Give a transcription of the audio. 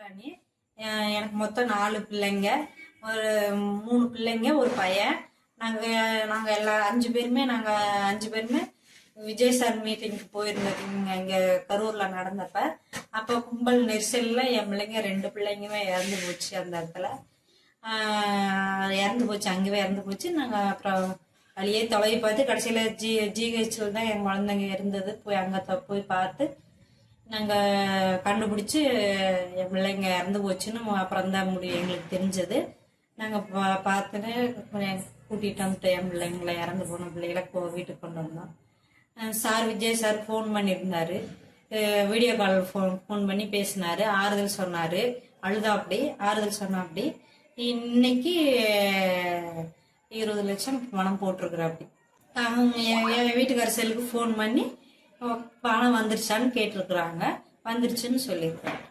ராணி. எனக்கு மொத்தம் 4 பிள்ளைங்க, ஒரு 3 பிள்ளைங்க, ஒரு பையன். நாங்கள் எல்லாம் 5 பேருமே விஜய் சார் மீட்டிங்க்கு போயிருந்தோம் இங்கே கரூரில் நடந்தப்ப. அப்போ கும்பல் நெரிசலில் என் பிள்ளைங்க 2 பிள்ளைங்குமே இறந்து போச்சு. அந்த இடத்துல இறந்து போச்சு, அங்கேயே இறந்து போச்சு. நாங்கள் அப்புறம் வழியே தொலைவி பார்த்து கடைசியில் ஜிஹெச்சில் தான் என் குழந்தைங்க இருந்தது. போய் அங்கே போய் பார்த்து நாங்கள் கண்டுபிடிச்சி என் பிள்ளைங்க இறந்து போச்சுன்னு அப்புறம் தான் எங்களுக்கு தெரிஞ்சது. நாங்கள் பார்த்துட்டு கூட்டிகிட்டு வந்துட்டு என் பிள்ளைங்களை இறந்து போன பிள்ளைகளை வீட்டுக்கு கொண்டு வந்தோம். சார் விஜய் சார் ஃபோன் பண்ணியிருந்தாரு, வீடியோ கால் ஃபோன் பண்ணி பேசினார், ஆறுதல் சொன்னார். அழுதாப்படி ஆறுதல் சொன்னாப்படி. இன்னைக்கு 20 லட்சம் பணம் போட்டிருக்குறாப்படி. அவங்க என் வீட்டுக்கார செல்லுக்கு ஃபோன் பண்ணி பணம் வந்துருச்சான்னு கேட்டிருக்குறாங்க. வந்துருச்சுன்னு சொல்லியிருக்காங்க.